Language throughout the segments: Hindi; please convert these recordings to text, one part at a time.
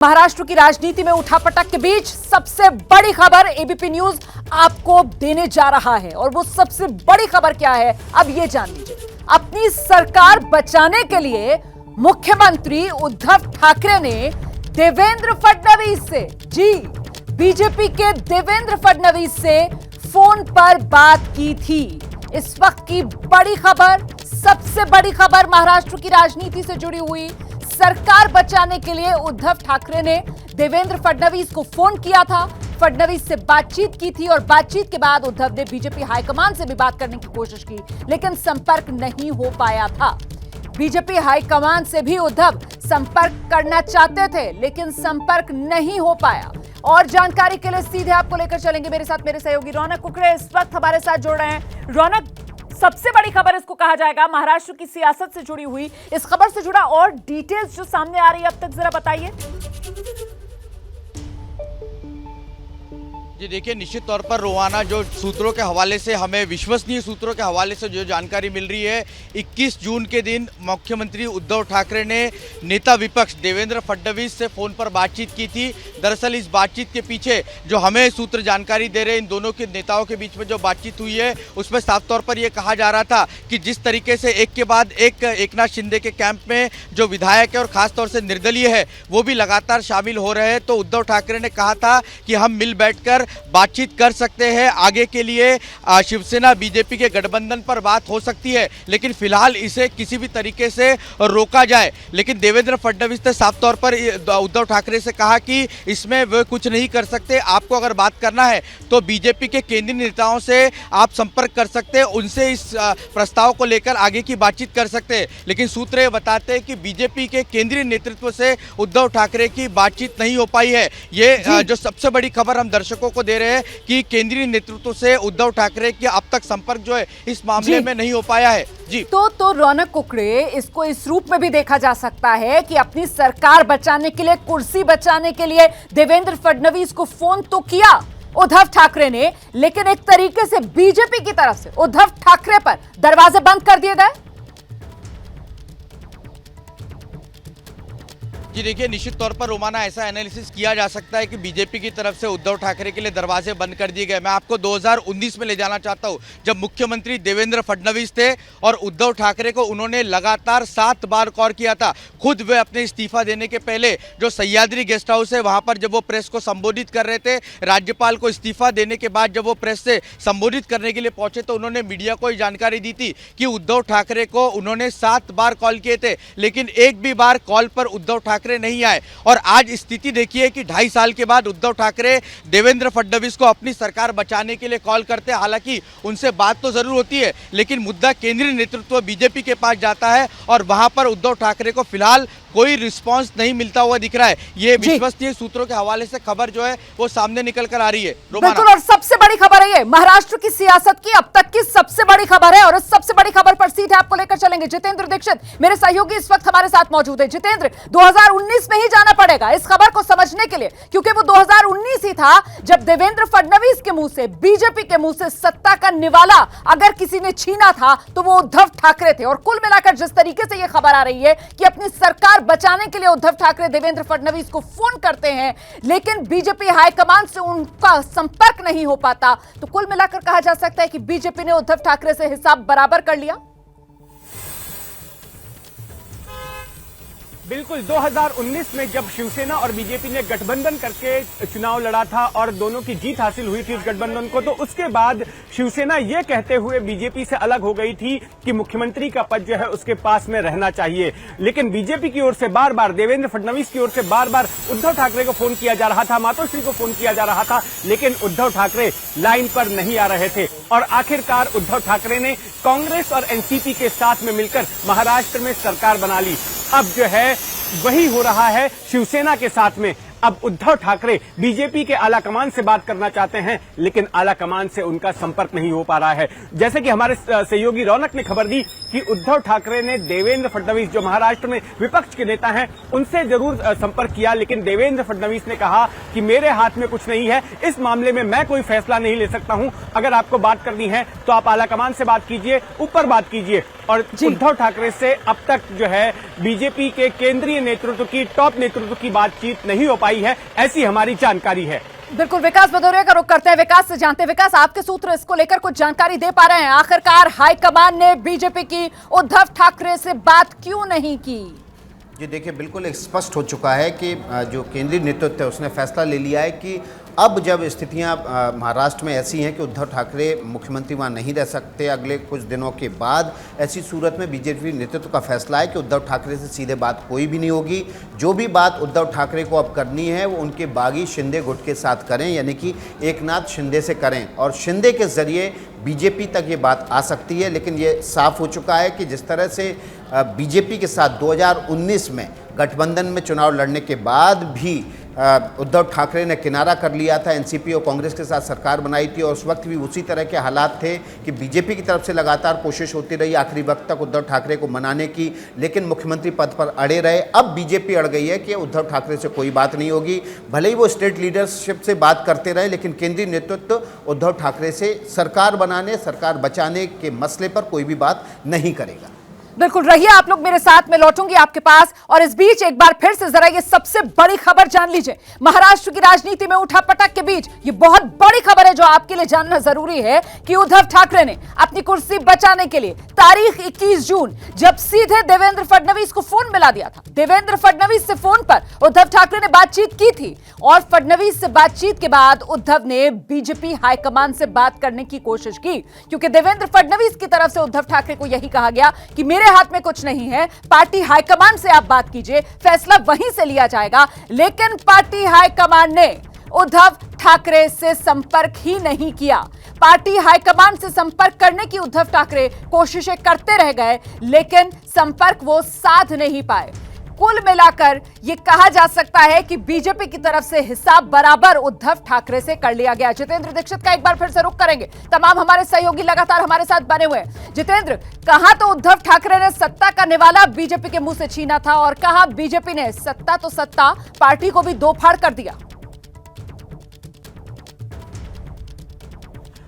महाराष्ट्र की राजनीति में उठापटक के बीच सबसे बड़ी खबर एबीपी न्यूज आपको देने जा रहा है। और वो सबसे बड़ी खबर क्या है, अब ये जान लीजिए। अपनी सरकार बचाने के लिए मुख्यमंत्री उद्धव ठाकरे ने देवेंद्र फडणवीस से, जी बीजेपी के देवेंद्र फडणवीस से फोन पर बात की थी। इस वक्त की बड़ी खबर, सबसे बड़ी खबर महाराष्ट्र की राजनीति से जुड़ी हुई। सरकार बचाने के लिए उद्धव ठाकरे ने देवेंद्र फडणवीस को फोन किया था, फडणवीस से बातचीत की थी और बातचीत के बाद उद्धव ने बीजेपी हाईकमान से भी बात करने की कोशिश की, लेकिन संपर्क नहीं हो पाया था। बीजेपी हाईकमान से भी उद्धव संपर्क करना चाहते थे, लेकिन संपर्क नहीं हो पाया। और जानकारी के लिए सीधे आपको लेकर चलेंगे मेरे साथ मेरे सहयोगी रौनक कुकड़े इस वक्त हमारे साथ जुड़ रहे हैं। रौनक, सबसे बड़ी खबर इसको कहा जाएगा, महाराष्ट्र की सियासत से जुड़ी हुई इस खबर से जुड़ा और डिटेल्स जो सामने आ रही है अब तक जरा बताइए। जी देखिए, निश्चित तौर पर रोहाना, जो सूत्रों के हवाले से हमें, विश्वसनीय सूत्रों के हवाले से जो जानकारी मिल रही है, 21 जून के दिन मुख्यमंत्री उद्धव ठाकरे ने नेता विपक्ष देवेंद्र फडणवीस से फ़ोन पर बातचीत की थी। दरअसल इस बातचीत के पीछे जो हमें सूत्र जानकारी दे रहे हैं, इन दोनों के नेताओं के बीच में जो बातचीत हुई है उसमें साफ तौर पर यह कहा जा रहा था कि जिस तरीके से एक के बाद एक एकनाथ शिंदे के कैंप में जो विधायक है और खासतौर से निर्दलीय है वो भी लगातार शामिल हो रहे हैं, तो उद्धव ठाकरे ने कहा था कि हम मिल बैठकर बातचीत कर सकते हैं। आगे के लिए शिवसेना बीजेपी के गठबंधन पर बात हो सकती है, लेकिन फिलहाल इसे किसी भी तरीके से रोका जाए। लेकिन देवेंद्र फडणवीस ने साफ तौर पर उद्धव ठाकरे से कहा कि इसमें वे कुछ नहीं कर सकते। आपको अगर बात करना है तो बीजेपी के केंद्रीय नेताओं से आप संपर्क कर सकते हैं, उनसे इस प्रस्ताव को लेकर आगे की बातचीत कर सकते हैं। लेकिन सूत्र ये बताते हैं कि बीजेपी के केंद्रीय नेतृत्व से उद्धव ठाकरे की बातचीत नहीं हो पाई है। ये जो सबसे बड़ी खबर हम दर्शकों को दे रहे हैं कि केंद्रीय नेतृत्व से उद्धव ठाकरे की अब तक संपर्क जो है इस मामले में नहीं हो पाया है। जी तो रौनक कुकड़े, इसको इस रूप में भी देखा जा सकता है कि अपनी सरकार बचाने के लिए, कुर्सी बचाने के लिए देवेंद्र फडणवीस को फोन तो किया उद्धव ठाकरे ने, लेकिन एक तरीके से बीजेपी की तरफ से उद्धव ठाकरे पर दरवाजे बंद कर दिए गए। जी देखिए, निश्चित तौर पर रोमाना ऐसा एनालिसिस किया जा सकता है कि बीजेपी की तरफ से उद्धव ठाकरे के लिए दरवाजे बंद कर दिए गए। मैं आपको 2019 में ले जाना चाहता हूं, जब मुख्यमंत्री देवेंद्र फडणवीस थे और उद्धव ठाकरे को उन्होंने लगातार 7 बार कॉल किया था। खुद वे अपने इस्तीफा देने के पहले जो सह्याद्री गेस्ट हाउस है वहां पर जब वो प्रेस को संबोधित कर रहे थे, राज्यपाल को इस्तीफा देने के बाद जब वो प्रेस से संबोधित करने के लिए पहुंचे तो उन्होंने मीडिया को जानकारी दी थी कि उद्धव ठाकरे को उन्होंने 7 बार कॉल किए थे, लेकिन एक भी बार कॉल पर उद्धव ठाकरे नहीं आए। और आज स्थिति देखिए कि 2.5 साल के बाद उद्धव ठाकरे देवेंद्र फडणवीस को अपनी सरकार बचाने के लिए कॉल करते हैं। हालांकि उनसे बात तो जरूर होती है, लेकिन मुद्दा केंद्रीय नेतृत्व बीजेपी के पास जाता है और वहां पर उद्धव ठाकरे को फिलहाल कोई रिस्पांस नहीं मिलता हुआ दिख रहा है। ये विश्वसनीय सूत्रों के हवाले से खबर जो है वो सामने निकल कर आ रही है। बिल्कुल, और सबसे बड़ी खबर है ये महाराष्ट्र की सियासत की अब तक की सबसे बड़ी खबर है, और इस सबसे बड़ी खबर पर सीधे आपको लेकर चलेंगे। जितेंद्र दीक्षित मेरे सहयोगी इस वक्त हमारे साथ मौजूद है। जितेंद्र, 2019 में ही जाना पड़ेगा इस खबर को समझने के लिए, क्योंकि वो 2019 ही था जब देवेंद्र फडणवीस के मुंह से, बीजेपी के मुंह से सत्ता का निवाला अगर किसी ने छीना था तो वो उद्धव ठाकरे थे। और कुल मिलाकर जिस तरीके से यह खबर आ रही है कि अपनी सरकार बचाने के लिए उद्धव ठाकरे देवेंद्र फडणवीस को फोन करते हैं, लेकिन बीजेपी हाईकमान से उनका संपर्क नहीं हो पाता, तो कुल मिलाकर कहा जा सकता है कि बीजेपी ने उद्धव ठाकरे से हिसाब बराबर कर लिया। बिल्कुल, 2019 में जब शिवसेना और बीजेपी ने गठबंधन करके चुनाव लड़ा था और दोनों की जीत हासिल हुई थी इस गठबंधन को, तो उसके बाद शिवसेना ये कहते हुए बीजेपी से अलग हो गई थी कि मुख्यमंत्री का पद जो है उसके पास में रहना चाहिए। लेकिन बीजेपी की ओर से बार बार, देवेंद्र फडणवीस की ओर से बार बार उद्धव ठाकरे को फोन किया जा रहा था, मातोश्री को फोन किया जा रहा था, लेकिन उद्धव ठाकरे लाइन पर नहीं आ रहे थे। और आखिरकार उद्धव ठाकरे ने कांग्रेस और एनसीपी के साथ में मिलकर महाराष्ट्र में सरकार बना ली। अब जो है वही हो रहा है शिवसेना के साथ में। अब उद्धव ठाकरे बीजेपी के आला कमान से बात करना चाहते हैं, लेकिन आला कमान से उनका संपर्क नहीं हो पा रहा है। जैसे कि हमारे सहयोगी रौनक ने खबर दी कि उद्धव ठाकरे ने देवेंद्र फडणवीस, जो महाराष्ट्र में विपक्ष के नेता हैं, उनसे जरूर संपर्क किया, लेकिन देवेंद्र फडणवीस ने कहा कि मेरे हाथ में कुछ नहीं है, इस मामले में मैं कोई फैसला नहीं ले सकता हूं। अगर आपको बात करनी है तो आप आला कमान से बात कीजिए, ऊपर बात कीजिए। और उद्धव ठाकरे से अब तक जो है बीजेपी के केंद्रीय नेतृत्व की, टॉप नेतृत्व की बातचीत नहीं हो पाई है, ऐसी हमारी जानकारी है। बिल्कुल, विकास भदौरिया का रुख करते हैं, विकास से जानते हैं। विकास, आपके सूत्र इसको लेकर कुछ जानकारी दे पा रहे हैं? आखिरकार हाईकमान ने बीजेपी की उद्धव ठाकरे से बात क्यों नहीं की? जी देखिए, बिल्कुल स्पष्ट हो चुका है कि जो केंद्रीय नेतृत्व है उसने फैसला ले लिया है कि अब जब स्थितियां महाराष्ट्र में ऐसी हैं कि उद्धव ठाकरे मुख्यमंत्री वहां नहीं रह सकते अगले कुछ दिनों के बाद, ऐसी सूरत में बीजेपी नेतृत्व का फैसला है कि उद्धव ठाकरे से सीधे बात कोई भी नहीं होगी। जो भी बात उद्धव ठाकरे को अब करनी है वो उनके बागी शिंदे गुट के साथ करें, यानी कि एकनाथ शिंदे से करें, और शिंदे के जरिए बीजेपी तक ये बात आ सकती है। लेकिन ये साफ हो चुका है कि जिस तरह से बीजेपी के साथ 2019 में गठबंधन में चुनाव लड़ने के बाद भी उद्धव ठाकरे ने किनारा कर लिया था, एनसीपी और कांग्रेस के साथ सरकार बनाई थी, और उस वक्त भी उसी तरह के हालात थे कि बीजेपी की तरफ से लगातार कोशिश होती रही आखिरी वक्त तक उद्धव ठाकरे को मनाने की, लेकिन मुख्यमंत्री पद पर अड़े रहे। अब बीजेपी अड़ गई है कि उद्धव ठाकरे से कोई बात नहीं होगी, भले ही वो स्टेट लीडरशिप से बात करते रहे, लेकिन केंद्रीय नेतृत्व उद्धव ठाकरे से सरकार बनाने, सरकार बचाने के मसले पर कोई भी बात नहीं करेगा। बिल्कुल, रहिए आप लोग मेरे साथ, में लौटूंगी आपके पास। और इस बीच एक बार फिर से जरा ये सबसे बड़ी खबर जान लीजिए। महाराष्ट्र की राजनीति में उठापटक के बीच ये बहुत बड़ी खबर है जो आपके लिए जानना जरूरी है कि उद्धव ठाकरे ने अपनी कुर्सी बचाने के लिए तारीख 21 जून, जब सीधे देवेंद्र फडणवीस को फोन मिला दिया था, देवेंद्र फडणवीस से फोन पर उद्धव ठाकरे ने बातचीत की थी, और फडणवीस से बातचीत के बाद उद्धव ने बीजेपी हाईकमान से बात करने की कोशिश की, क्योंकि देवेंद्र फडणवीस की तरफ से उद्धव ठाकरे को यही कहा गया कि मेरे हाथ में कुछ नहीं है, पार्टी हाईकमान से आप बात कीजिए, फैसला वहीं से लिया जाएगा। लेकिन पार्टी हाईकमान ने उद्धव ठाकरे से संपर्क ही नहीं किया। पार्टी हाईकमान से संपर्क करने की उद्धव ठाकरे कोशिशें करते रह गए, लेकिन संपर्क वो साध नहीं पाए। कुल मिलाकर यह कहा जा सकता है कि बीजेपी की तरफ से हिसाब बराबर उद्धव ठाकरे से कर लिया गया। जितेंद्र दीक्षित का एक बार फिर से रुख करेंगे, तमाम हमारे सहयोगी लगातार हमारे साथ बने हुए हैं। जितेंद्र, कहां तो उद्धव ठाकरे ने सत्ता का निवाला बीजेपी के मुंह से छीना था, और कहां बीजेपी ने सत्ता तो सत्ता, पार्टी को भी दो फाड़ कर दिया।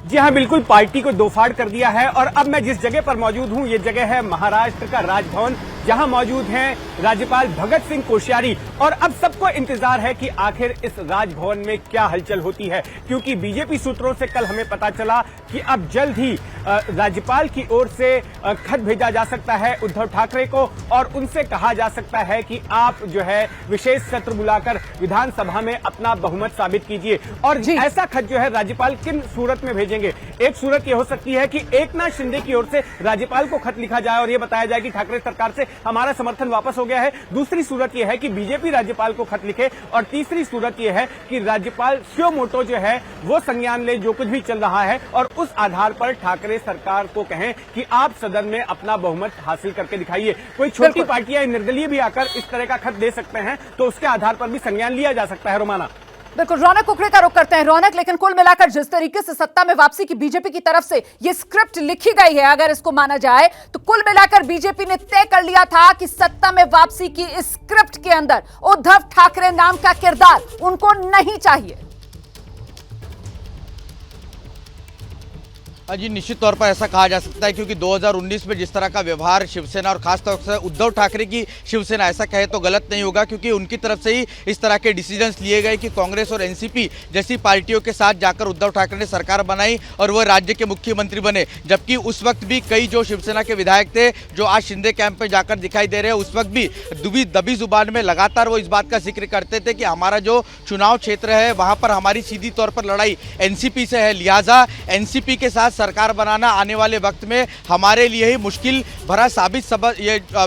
जी हाँ, बिल्कुल, पार्टी को दो फाड़ कर दिया है। और अब मैं जिस जगह पर मौजूद हूं, ये जगह है महाराष्ट्र का राजभवन, जहां मौजूद हैं राज्यपाल भगत सिंह कोश्यारी। और अब सबको इंतजार है कि आखिर इस राजभवन में क्या हलचल होती है, क्योंकि बीजेपी सूत्रों से कल हमें पता चला कि अब जल्द ही राज्यपाल की ओर से खत भेजा जा सकता है उद्धव ठाकरे को, और उनसे कहा जा सकता है कि आप जो है विशेष सत्र बुलाकर विधानसभा में अपना बहुमत साबित कीजिए। और ऐसा खत जो है राज्यपाल किन सूरत में भेजेंगे? एक सूरत यह हो सकती है कि एकनाथ शिंदे की ओर से राज्यपाल को खत लिखा जाए और यह बताया जाए कि ठाकरे सरकार से हमारा समर्थन वापस हो गया है। दूसरी सूरत यह है कि बीजेपी राज्यपाल को खत लिखे, और तीसरी सूरत यह है कि राज्यपाल स्यो मोटो जो है वो संज्ञान ले जो कुछ भी चल रहा है, और उस आधार पर ठाकरे सरकार को कहें कि आप सदन में अपना बहुमत हासिल करके दिखाइए। कोई छोटी पार्टियां निर्दलीय भी आकर इस तरह का खत दे सकते हैं, तो उसके आधार पर भी संज्ञान लिया जा सकता है। रोमाना, बिल्कुल, रौनक कुकड़े का रुख करते हैं। रौनक, लेकिन कुल मिलाकर जिस तरीके से सत्ता में वापसी की बीजेपी की तरफ से ये स्क्रिप्ट लिखी गई है, अगर इसको माना जाए तो कुल मिलाकर बीजेपी ने तय कर लिया था कि सत्ता में वापसी की इस स्क्रिप्ट के अंदर उद्धव ठाकरे नाम का किरदार उनको नहीं चाहिए। जी, निश्चित तौर पर ऐसा कहा जा सकता है, क्योंकि 2019 में जिस तरह का व्यवहार शिवसेना और खासतौर से उद्धव ठाकरे की शिवसेना, ऐसा कहे तो गलत नहीं होगा, क्योंकि उनकी तरफ से ही इस तरह के डिसीजंस लिए गए कि कांग्रेस और एनसीपी जैसी पार्टियों के साथ जाकर उद्धव ठाकरे ने सरकार बनाई और वह राज्य के मुख्यमंत्री बने। जबकि उस वक्त भी कई जो शिवसेना के विधायक थे जो आज शिंदे कैंप में जाकर दिखाई दे रहे हैं, उस वक्त भी दबी जुबान में लगातार वो इस बात का जिक्र करते थे कि हमारा जो चुनाव क्षेत्र है वहां पर हमारी सीधी तौर पर लड़ाई एनसीपी से है, लिहाजा एनसीपी के साथ सरकार बनाना आने वाले वक्त में हमारे लिए ही मुश्किल भरा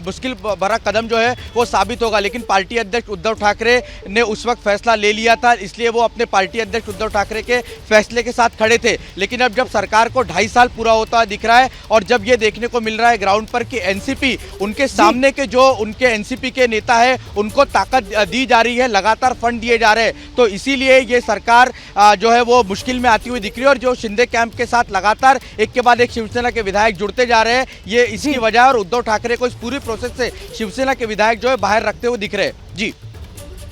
मुश्किल भरा कदम जो है वो साबित होगा। लेकिन पार्टी अध्यक्ष उद्धव ठाकरे ने उस वक्त फैसला ले लिया था, इसलिए वो अपने पार्टी अध्यक्ष उद्धव ठाकरे के फैसले के साथ खड़े थे। लेकिन अब जब सरकार को 2.5 साल पूरा होता दिख रहा है और जब ये देखने को मिल रहा है ग्राउंड पर कि एनसीपी उनके सामने के जो उनके एनसीपी के नेता है उनको ताकत दी जा रही है, लगातार फंड दिए जा रहे हैं, तो इसीलिए ये सरकार जो है वो मुश्किल में आती हुई दिख रही है। और जो शिंदे कैंप के साथ लगातार एक के बाद एक शिवसेना के विधायक जुड़ते जा रहे हैं, ये इसकी वजह है। और उद्धव ठाकरे को इस पूरी प्रोसेस से शिवसेना के विधायक जो है बाहर रखते हुए दिख रहे हैं। जी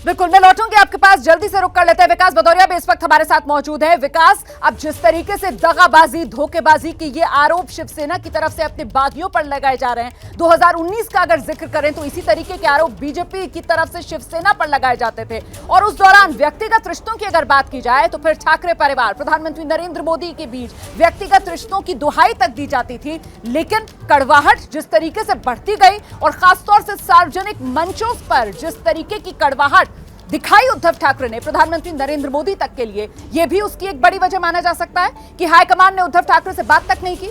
बिल्कुल, मैं लौटूंगी आपके पास, जल्दी से रुक कर लेते हैं। विकास भदौरिया भी इस वक्त हमारे साथ मौजूद है। विकास, अब जिस तरीके से दगाबाजी, धोखेबाजी की ये आरोप शिवसेना की तरफ से अपने बागियों पर लगाए जा रहे हैं, 2019 का अगर जिक्र करें तो इसी तरीके के आरोप बीजेपी की तरफ से शिवसेना पर लगाए जाते थे। और उस दौरान व्यक्तिगत रिश्तों की अगर बात की जाए तो फिर ठाकरे परिवार, प्रधानमंत्री नरेंद्र मोदी के बीच व्यक्तिगत रिश्तों की दुहाई तक दी जाती थी। लेकिन कड़वाहट जिस तरीके से बढ़ती गई और खासतौर से सार्वजनिक मंचों पर जिस तरीके की कड़वाहट दिखाई उद्धव ठाकरे ने प्रधानमंत्री नरेंद्र मोदी तक के लिए, यह भी उसकी एक बड़ी वजह माना जा सकता है कि हाईकमान ने उद्धव ठाकरे से बात तक नहीं की।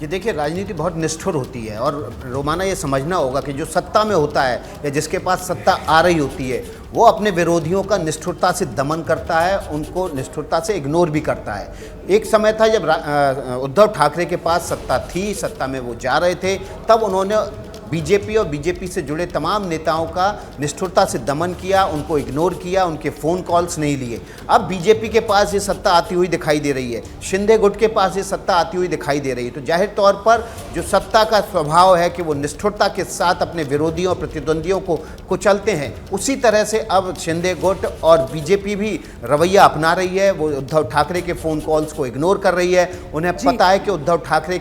ये देखिए, राजनीति बहुत निष्ठुर होती है और रोमाना ये समझना होगा कि जो सत्ता में होता है या जिसके पास सत्ता आ रही होती है वो अपने विरोधियों का निष्ठुरता से दमन करता है, उनको निष्ठुरता से इग्नोर भी करता है। एक समय था जब उद्धव ठाकरे के पास सत्ता थी, सत्ता में वो जा रहे थे, तब उन्होंने बीजेपी और बीजेपी से जुड़े तमाम नेताओं का निष्ठुरता से दमन किया, उनको इग्नोर किया, उनके फ़ोन कॉल्स नहीं लिए। अब बीजेपी के पास ये सत्ता आती हुई दिखाई दे रही है, शिंदे गुट के पास ये सत्ता आती हुई दिखाई दे रही है। तो जाहिर तौर पर जो सत्ता का स्वभाव है कि वो निष्ठुरता के साथ अपने विरोधियों, प्रतिद्वंदियों को कुचलते हैं, उसी तरह से अब शिंदे गुट और बीजेपी भी रवैया अपना रही है। वो उद्धव ठाकरे के फ़ोन कॉल्स को इग्नोर कर रही है। उन्हें पता है कि उद्धव ठाकरे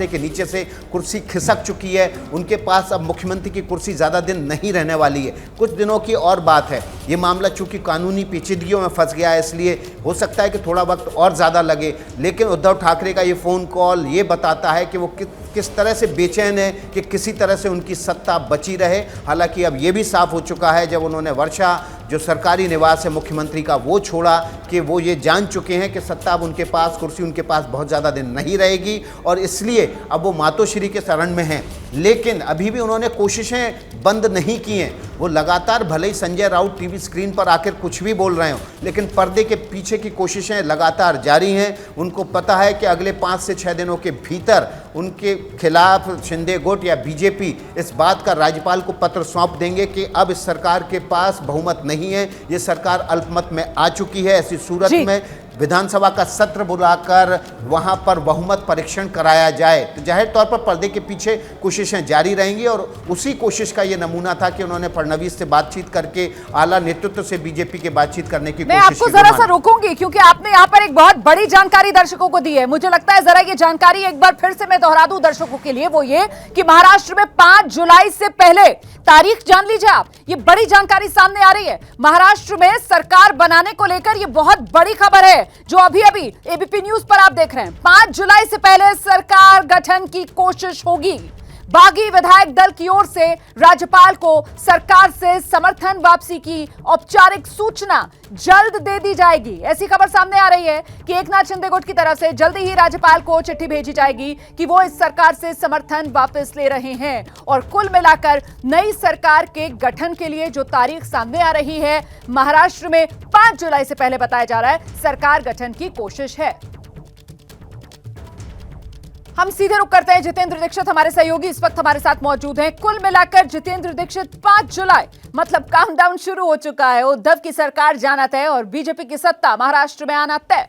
के नीचे से कुर्सी खिसक चुकी है, उनके पास अब मुख्यमंत्री की कुर्सी ज़्यादा दिन नहीं रहने वाली है, कुछ दिनों की और बात है। ये मामला चूंकि कानूनी पेचीदगियों में फंस गया है, इसलिए हो सकता है कि थोड़ा वक्त और ज़्यादा लगे। लेकिन उद्धव ठाकरे का ये फ़ोन कॉल ये बताता है कि वो किस तरह से बेचैन है कि किसी तरह से उनकी सत्ता बची रहे। हालांकि अब ये भी साफ हो चुका है जब उन्होंने वर्षा जो सरकारी निवास है मुख्यमंत्री का वो छोड़ा कि वो ये जान चुके हैं कि सत्ता अब उनके पास, कुर्सी उनके पास बहुत ज़्यादा दिन नहीं रहेगी और इसलिए अब वो मातोश्री के शरण में हैं। लेकिन अभी भी उन्होंने कोशिशें बंद नहीं की हैं। वो लगातार, भले ही संजय राउत टीवी स्क्रीन पर आकर कुछ भी बोल रहे हो, लेकिन पर्दे के पीछे की कोशिशें लगातार जारी हैं। उनको पता है कि अगले 5 से 6 दिनों के भीतर उनके खिलाफ शिंदे गुट या बीजेपी इस बात का राज्यपाल को पत्र सौंप देंगे कि अब इस सरकार के पास बहुमत नहीं है, ये सरकार अल्पमत में आ चुकी है। ऐसी सूरत में विधानसभा का सत्र बुलाकर वहां पर बहुमत परीक्षण कराया जाए। तो जाहिर तौर पर पर्दे के पीछे कोशिशें जारी रहेंगी और उसी कोशिश का ये नमूना था कि उन्होंने फडणवीस से बातचीत करके, आला नेतृत्व से बीजेपी के बातचीत करने की कोशिश की। मैं आपको जरा सा रोकूंगी क्योंकि आपने यहाँ पर एक बहुत बड़ी जानकारी दर्शकों को दी है। मुझे लगता है जरा ये जानकारी एक बार फिर से मैं दोहरा दूं दर्शकों के लिए, वो ये कि महाराष्ट्र में 5 जुलाई से पहले, तारीख जान लीजिए आप, ये बड़ी जानकारी सामने आ रही है। महाराष्ट्र में सरकार बनाने को लेकर ये बहुत बड़ी खबर है जो अभी अभी एबीपी न्यूज पर आप देख रहे हैं। 5 जुलाई से पहले सरकार गठन की कोशिश होगी। बागी विधायक दल की ओर से राज्यपाल को सरकार से समर्थन वापसी की औपचारिक सूचना जल्द दे दी जाएगी। ऐसी खबर सामने आ रही है कि एकनाथ शिंदे गुट की तरफ से जल्दी ही राज्यपाल को चिट्ठी भेजी जाएगी कि वो इस सरकार से समर्थन वापस ले रहे हैं। और कुल मिलाकर नई सरकार के गठन के लिए जो तारीख सामने आ रही है, महाराष्ट्र में 5 जुलाई से पहले बताया जा रहा है सरकार गठन की कोशिश है। हम सीधे रुक करते हैं। जितेंद्र दीक्षित हमारे सहयोगी इस वक्त हमारे साथ मौजूद हैं। कुल मिलाकर जितेंद्र दीक्षित, 5 जुलाई मतलब काउंटडाउन शुरू हो चुका है। उद्धव की सरकार जाना तय और बीजेपी की सत्ता महाराष्ट्र में आना तय।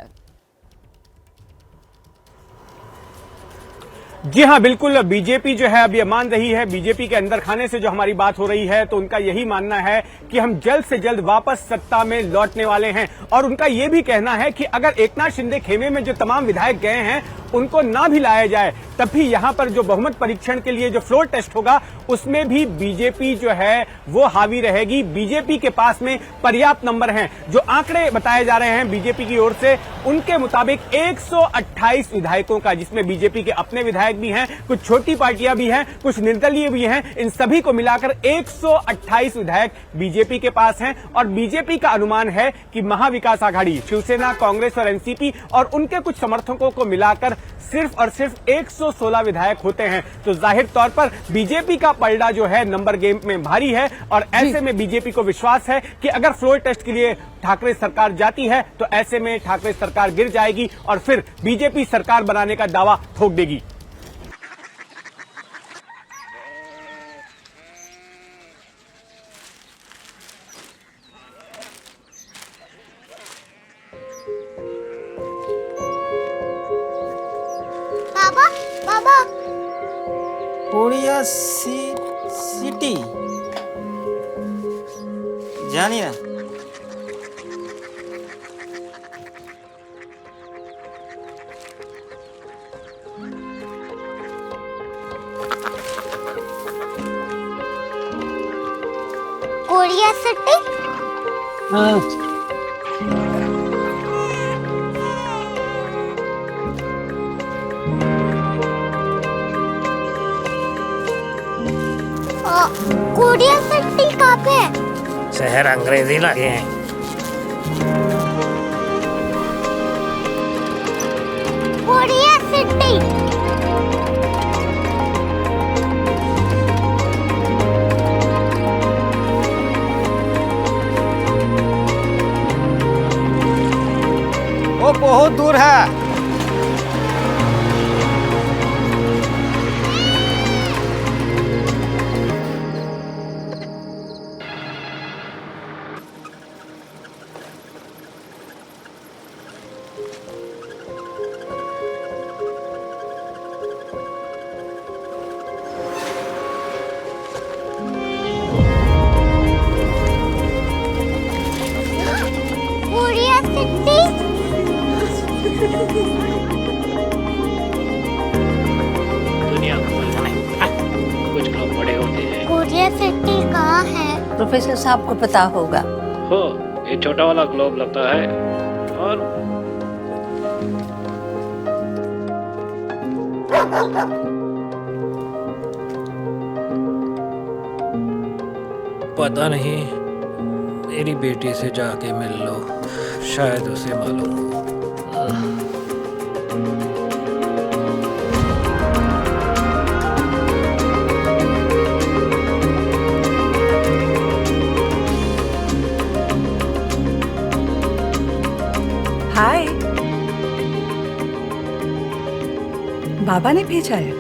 जी हां, बिल्कुल। बीजेपी जो है अब ये मान रही है, बीजेपी के अंदर खाने से जो हमारी बात हो रही है, तो उनका यही मानना है कि हम जल्द से जल्द वापस सत्ता में लौटने वाले हैं। और उनका ये भी कहना है कि अगर एकनाथ शिंदे खेमे में जो तमाम विधायक गए हैं उनको ना भी लाया जाए तब भी यहाँ पर जो बहुमत परीक्षण के लिए जो फ्लोर टेस्ट होगा उसमें भी बीजेपी जो है वो हावी रहेगी। बीजेपी के पास में पर्याप्त नंबर हैं। जो आंकड़े बताए जा रहे हैं बीजेपी की ओर से, उनके मुताबिक 128 विधायकों का, जिसमें बीजेपी के अपने विधायक भी हैं, कुछ छोटी पार्टियां भी हैं, कुछ निर्दलीय भी हैं, इन सभी को मिलाकर 128 विधायक बीजेपी के पास हैं। और बीजेपी का अनुमान है कि महाविकास आघाड़ी, शिवसेना, कांग्रेस और एनसीपी और उनके कुछ समर्थकों को मिलाकर सिर्फ और सिर्फ 116 विधायक होते हैं। तो जाहिर तौर पर बीजेपी का पलड़ा जो है नंबर गेम में भारी है। और ऐसे में बीजेपी को विश्वास है कि अगर फ्लोर टेस्ट के लिए ठाकरे सरकार जाती है तो ऐसे में ठाकरे सरकार गिर जाएगी और फिर बीजेपी सरकार बनाने का दावा ठोक देगी। बाबा बाबा कोरिया सिटी जानिए कोरिया सिटी। कोरिया सिटी कहाँ पे है? शहर अंग्रेजी लगे हैं। Korea city. वो बहुत दूर है। Korea city. दुनिया को कुछ लोग बड़े होते हैं। कोरिया सिटी कहाँ है? प्रोफेसर साहब को पता होगा। हो, ये छोटा वाला ग्लोब लगता है और पता नहीं, मेरी बेटी से जाके मिल लो, शायद उसे मालूम हो। हाय, बाबा ने भेजा है।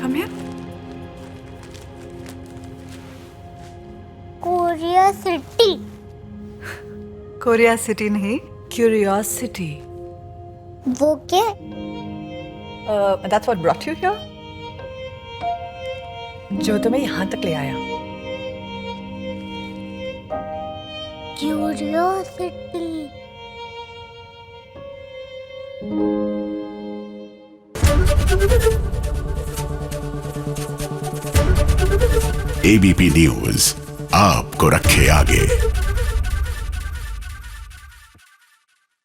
Come here. Korea city. Korea city नहीं, क्यूरियोसिटी। वो क्या? That's what brought you here? जो तुम्हें यहाँ तक ले आया। क्यूरियोसिटी। एबीपी न्यूज आपको रखे आगे।